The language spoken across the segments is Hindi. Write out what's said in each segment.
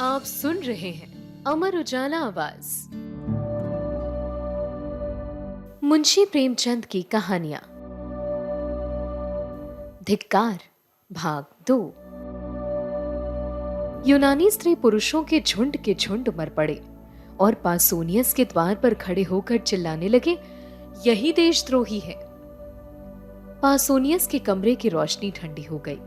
आप सुन रहे हैं अमर उजाला आवाज। मुंशी प्रेमचंद की कहानियां। धिक्कार भाग 2। यूनानी स्त्री पुरुषों के झुंड मर पड़े और पासोनियस के द्वार पर खड़े होकर चिल्लाने लगे, यही देशद्रोही है। पासोनियस के कमरे की रोशनी ठंडी हो गई।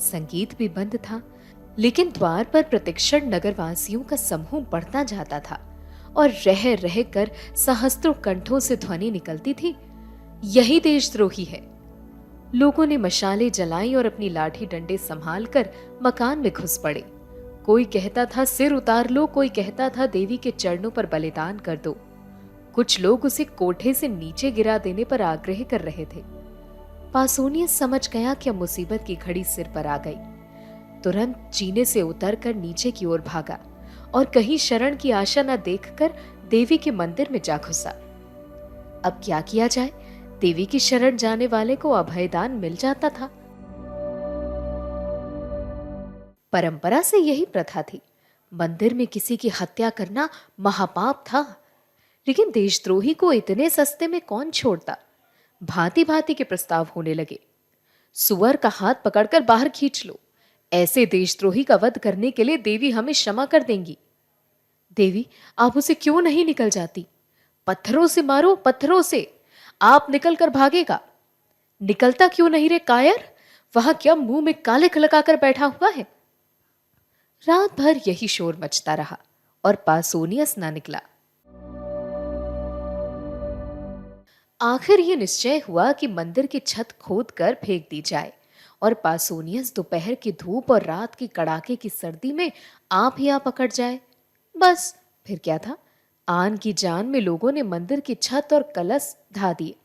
संगीत भी बंद था, लेकिन द्वार पर प्रतीक्षण नगरवासियों का समूह बढ़ता जाता था और रह रह कर सहस्त्रों कंठों से ध्वनि निकलती थी, यही देशद्रोही है। लोगों ने मशालें जलाई और अपनी लाठी डंडे संभाल कर मकान में घुस पड़े। कोई कहता था सिर उतार लो, कोई कहता था देवी के चरणों पर बलिदान कर दो। कुछ लोग उसे कोठे से नीचे गिरा देने पर आग्रह कर रहे थे। पासोनियस समझ गया कि अब मुसीबत की घड़ी सिर पर आ गई। तुरंत जीने से उतरकर नीचे की ओर भागा और कहीं शरण की आशा न देखकर देवी के मंदिर में जा घुसा। अब क्या किया जाए, देवी की शरण जाने वाले को अभयदान मिल जाता था। परंपरा से यही प्रथा थी। मंदिर में किसी की हत्या करना महापाप था, लेकिन देशद्रोही को इतने सस्ते में कौन छोड़ता। भांति भांति के प्रस्ताव होने लगे। सुअर का हाथ पकड़कर बाहर खींच लो, ऐसे देशद्रोही का वध करने के लिए देवी हमें क्षमा कर देंगी। देवी, आप उसे क्यों नहीं निकल जाती? पत्थरों से मारो, पत्थरों से। आप निकल कर भागेगा। निकलता क्यों नहीं रे कायर? वहां क्या मुंह में कालिख लगाकर बैठा हुआ है? रात भर यही शोर मचता रहा और पासोनियस ना निकला। आखिर यह निश्चय हुआ कि मंदिर की छत खोद कर फेंक दी जाए और पासोनियस दोपहर की धूप और रात की कड़ाके की सर्दी में आप ही आप पकड़ जाए। बस फिर क्या था, आन की जान में लोगों ने मंदिर की छत और कलश ढा दिए।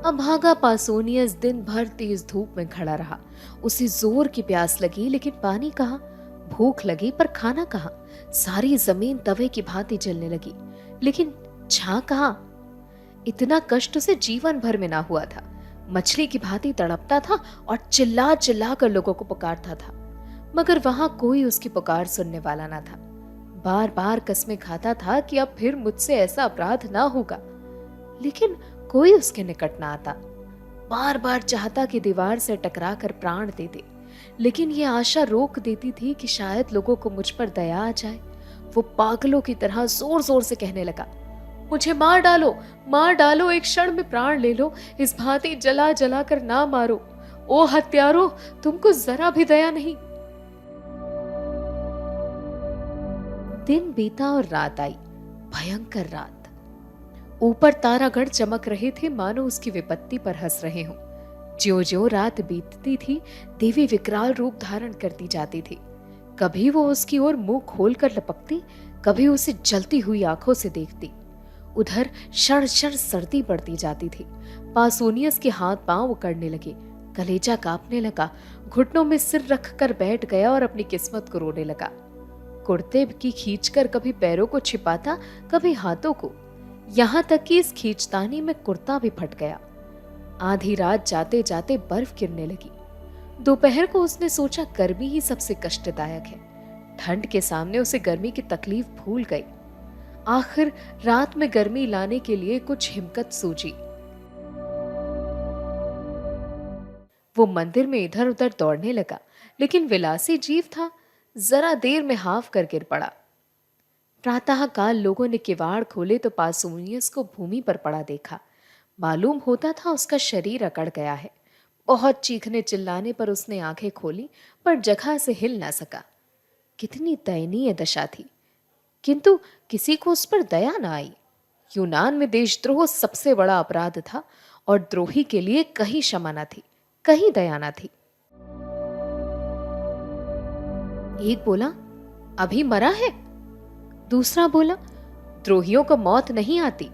अभागा पासोनियस दिन भर तेज धूप में खड़ा रहा। उसे जोर की प्यास लगी, लेकिन पानी कहाँ, भूख लगी पर खाना कहाँ। सारी जमीन तवे की भांति जलने लगी, लेकिन छां कहाँ। इतना कष्ट उसे जीवन भर में ना हुआ था। मछली की भांति तड़पता था और चिल्ला चिल्ला कर लोगों को पुकारता था, मगर वहां कोई उसकी पुकार सुनने वाला ना था। बार बार कसमें खाता था कि अब फिर मुझसे ऐसा अपराध ना होगा, लेकिन कोई उसके निकट ना आता। बार बार चाहता कि दीवार से टकरा कर प्राण दे दे, लेकिन यह आशा रोक देती थी कि शायद लोगों को मुझ पर दया आ जाए। वो पागलों की तरह जोर जोर से कहने लगा, मुझे मार डालो, एक क्षण में प्राण ले लो, इस भांति जला जला कर ना मारो। ओ हत्यारो, तुमको जरा भी दया नहीं। दिन बीता और रात आई, भयंकर रात। ऊपर तारागण चमक रहे थे, मानो उसकी विपत्ति पर हंस रहे हों। ज्यों ज्यों रात बीतती थी, देवी विकराल रूप धारण करती जाती थी। कभी वो उसकी ओर मुंह खोलकर लपकती, कभी उसे जलती हुई आंखों से देखती। उधर क्षण क्षण सर्दी बढ़ती जाती थी। पासोनियस के हाथ पांव उकड़ने लगे, कलेजा कांपने लगा, घुटनों में सिर रखकर बैठ गया और अपनी किस्मत को रोने लगा। कुर्ते की खींचकर कभी पैरों को छिपाता, कभी हाथों को, यहां तक कि इस खींचतानी में कुर्ता भी फट गया। आधी रात जाते जाते बर्फ गिरने लगी। दोपहर को उसने सोचा गर्मी ही सबसे कष्टदायक है। ठंड के सामने उसे गर्मी की तकलीफ भूल गई। आखिर रात में गर्मी लाने के लिए कुछ हिम्मत सूझी। वो मंदिर में इधर उधर दौड़ने लगा, लेकिन विलासी जीव था, जरा देर में हाफ कर गिर पड़ा। प्रातः काल लोगों ने किवाड़ खोले तो पासोनियस को भूमि पर पड़ा देखा। मालूम होता था उसका शरीर अकड़ गया है। बहुत चीखने चिल्लाने पर उसने आंखें खोली, पर जगह से हिल ना सका। कितनी दयनीय दशा थी, किंतु किसी को उस पर दया न आई। यूनान में देशद्रोह सबसे बड़ा अपराध था और द्रोही के लिए कहीं क्षमा न थी, कहीं दया न थी। एक बोला, अभी मरा है। दूसरा बोला, द्रोहियों को मौत नहीं आती।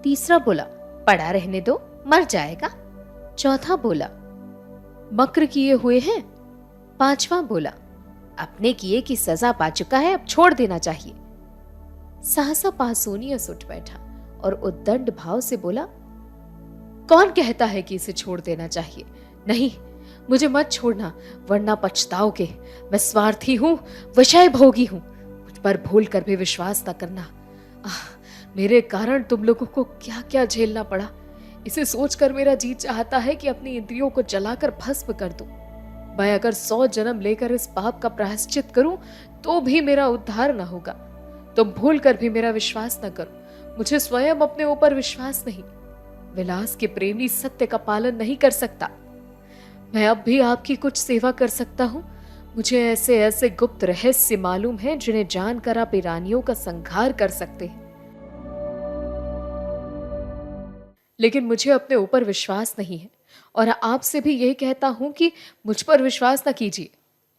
तीसरा बोला, पड़ा रहने दो, मर जाएगा। चौथा बोला, मक्र किए हुए हैं। पांचवा बोला, अपने किए की सजा पा चुका है, अब छोड़ देना चाहिए। सहसा पासोनियस उठ बैठा और उद्दंड भाव से बोला, कौन कहता है कि इसे छोड़ देना चाहिए? नहीं, मुझे मत छोड़ना, वरना पछताओगे। मैं स्वार्थी हूँ, विषय भोगी हूँ। मुझ पर भूल कर भी विश्वास न करना। आह, मेरे कारण तुम लोगों को क्या क्या झेलना पड़ा। इसे सोचकर मेरा जी चाहता है कि अपनी इंद्रियों को जलाकर भस्म कर दूं। मैं अगर 100 जन्म लेकर इस पाप का प्रायश्चित करूं तो भी मेरा उद्धार न होगा। तुम भूल कर भी मेरा विश्वास न करो। मुझे स्वयं अपने ऊपर विश्वास नहीं। विलास के प्रेमी सत्य का पालन नहीं कर सकता। मैं अब भी आपकी कुछ सेवा कर सकता हूँ। मुझे ऐसे ऐसे गुप्त रहस्य मालूम हैं जिन्हें जानकर आप ईरानियों का संहार कर सकते हैं। लेकिन मुझे अपने ऊपर विश्वास नहीं है और आपसे भी यही कहता हूं कि मुझ पर विश्वास न कीजिए।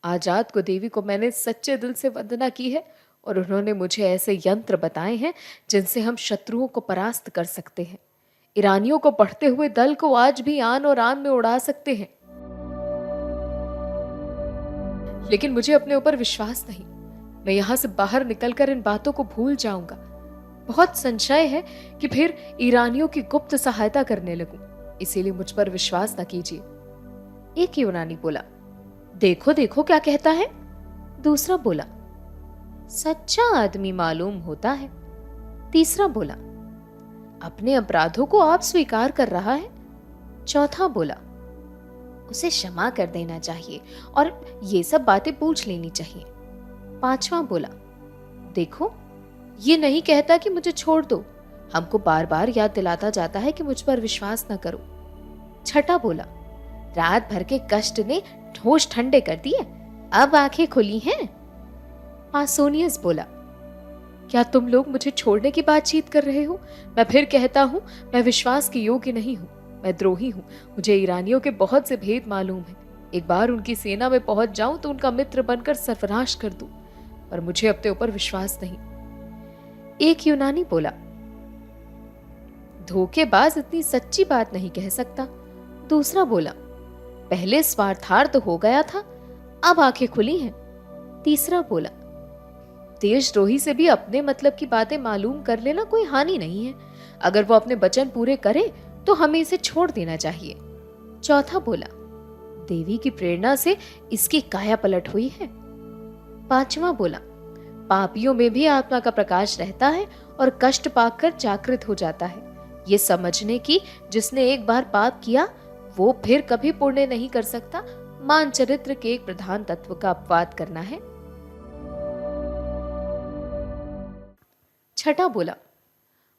आजाद को देवी को मैंने सच्चे दिल से वंदना की है और उन्होंने मुझे ऐसे यंत्र बताए हैं जिनसे हम शत्रुओं को परास्त कर सकते हैं। ईरानियों को बढ़ते हुए दल को आज भी आन और आन में उड़ा सकते हैं। लेकिन मुझे अपने ऊपर विश्वास नहीं। मैं यहां से बाहर निकलकर इन बातों को भूल जाऊंगा। बहुत संशय है कि फिर ईरानियों की गुप्त सहायता करने लगूं, इसीलिए मुझ पर विश्वास न कीजिए। एक यूनानी बोला, देखो देखो क्या कहता है। दूसरा बोला, सच्चा आदमी मालूम होता है। तीसरा बोला, अपने अपराधों को आप स्वीकार कर रहा है। चौथा बोला, उसे क्षमा कर देना चाहिए और ये सब बातें पूछ लेनी चाहिए। पांचवा बोला, देखो ये नहीं कहता कि मुझे छोड़ दो, हमको बार बार याद दिलाता जाता है कि मुझ पर विश्वास न करो। छठा बोला, रात भर के कष्ट ने होश ठंडे कर दिए, अब आंखें खुली हैं। पासोनियस बोला, क्या तुम लोग मुझे छोड़ने की बातचीत कर रहे हो? मैं फिर कहता हूं, मैं विश्वास के योग्य नहीं हूं। मैं द्रोही हूं। मुझे ईरानियों के बहुत से भेद मालूम है। एक बार उनकी सेना में पहुंच जाऊं तो उनका मित्र बनकर सर्वनाश कर दूं, पर मुझे अपने ऊपर विश्वास नहीं। एक यूनानी बोला, धोखेबाज इतनी सच्ची बात नहीं कह सकता। दूसरा बोला, पहले स्वार्थार्थ हो गया था, अब आंखें खुली हैं। तीसरा बोला, देशद्रोही से भी अपने मतलब की बातें मालूम कर लेना कोई हानि नहीं है। अगर वो अपने वचन पूरे करे तो हमें इसे छोड़ देना चाहिए। चौथा बोला, देवी की प्रेरणा से इसकी काया पलट हुई है। पांचवा बोला, पापियों में भी आत्मा का प्रकाश रहता है और कष्ट पाकर जागृत हो जाता है। ये समझने की जिसने एक बार पाप किया वो फिर कभी पुण्य नहीं कर सकता। मान चरित्र के एक प्रधान तत्व का अपवाद करना है। छठा बोला,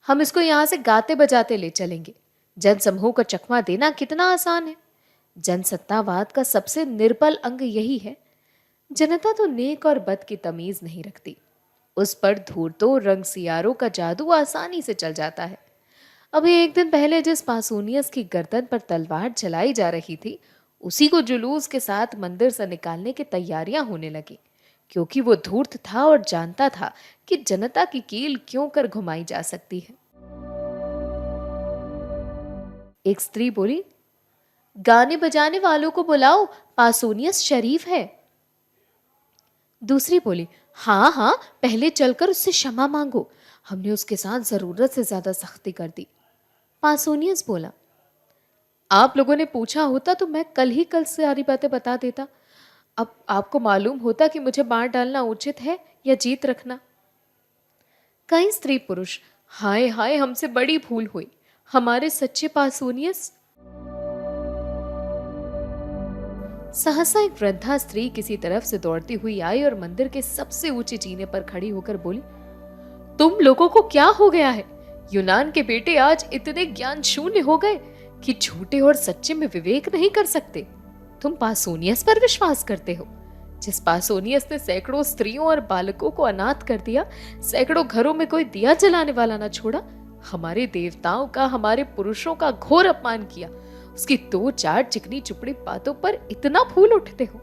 हम इसको यहां से गाते बजाते ले चलेंगे। जनसमूह को चकमा देना कितना आसान है। जनसत्तावाद का सबसे निर्बल अंग यही है। जनता तो नेक और बद की तमीज नहीं रखती। उस पर धूर्तों रंगसियारों का जादू आसानी से चल जाता है। अभी एक दिन पहले जिस पासूनियस की गर्दन पर तलवार चलाई जा रही थी, उसी को जुलूस के साथ मंदिर से निकालने की तैयारियां होने लगी, क्योंकि वो धूर्त था और जानता था कि जनता की कील क्यों कर घुमाई जा सकती है। एक स्त्री बोली, गाने बजाने वालों को बुलाओ, पासूनियस शरीफ है। दूसरी बोली, हाँ हाँ, पहले चलकर उससे क्षमा मांगो, हमने उसके साथ जरूरत से ज्यादा सख्ती कर दी। पासूनियस बोला, आप लोगों ने पूछा होता तो मैं कल ही कल सारी बातें बता देता। अब आपको मालूम होता कि मुझे मार डालना उचित है या जीत रखना। कई स्त्री पुरुष, हाय हाय, हमसे बड़ी भूल हुई, हमारे सच्चे पासूनियस। सहसा एक वृद्धा स्त्री किसी तरफ से दौड़ती हुई आई और मंदिर के सबसे ऊंचे जीने पर खड़ी होकर बोली, तुम लोगों को क्या हो गया है? यूनान के बेटे आज इतने ज्ञान शून्य हो गए कि झूठे और सच्चे में विवेक नहीं कर सकते। तुम पासूनियस पर विश्वास करते हो, जिस पासूनियस ने सैकड़ों स्त्रियों और बालकों को अनाथ कर दिया, सैकड़ों घरों में कोई दिया जलाने वाला ना छोड़ा, हमारे देवताओं का, हमारे पुरुषों का घोर अपमान किया, उसकी 2-4 चिकनी चुपड़ी बातों पर इतना फूल उठते हो।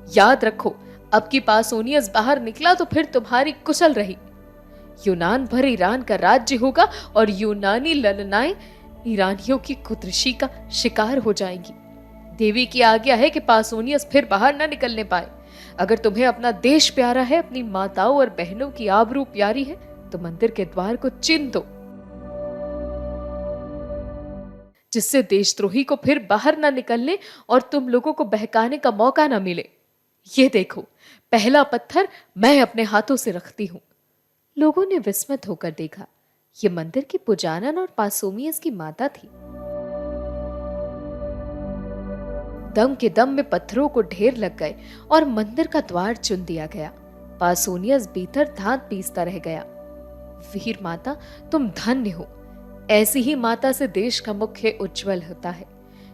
याद रखो, अब की पासूनियस बाहर निकला तो फिर तुम्हारी कुशल रही। यूनान भर ईरान का राज्य होगा और यूनानी ललनाएं ईरानियों की कुदृष्टि का शिकार हो जाएंगी। देवी की आज्ञा है कि पासूनियस फिर बाहर न निकलने पाए। अगर तुम्हें अपना देश प्यारा है, अपनी माताओं और बहनों की आबरू प्यारी है, तो मंदिर के द्वार को चिन्ह दो। जिससे देशद्रोही को फिर बाहर ना निकलने और तुम लोगों को बहकाने का मौका ना मिले। ये देखो, पहला पत्थर मैं अपने हाथों से रखती हूं। लोगों ने विस्मित होकर देखा। ये मंदिर की पुजारन और पासोमियस की माता थी। दम के दम में पत्थरों को ढेर लग गए और मंदिर का द्वार चुन दिया गया। पासोनियस भीतर धात पीसता रह गया। वीर माता, तुम धन्य हो। ऐसी ही माता से देश का मुख्य उज्जवल होता है,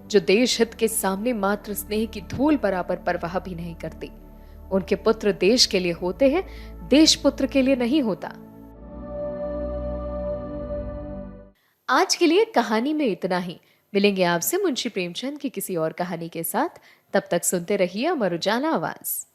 जो देश हित के सामने मात्र स्नेह की धूल बराबर परवाह भी नहीं करती। उनके पुत्र देश के लिए होते हैं, देश पुत्र के लिए नहीं होता। आज के लिए कहानी में इतना ही। मिलेंगे आपसे मुंशी प्रेमचंद की किसी और कहानी के साथ। तब तक सुनते रहिए अमर उजाला आवाज।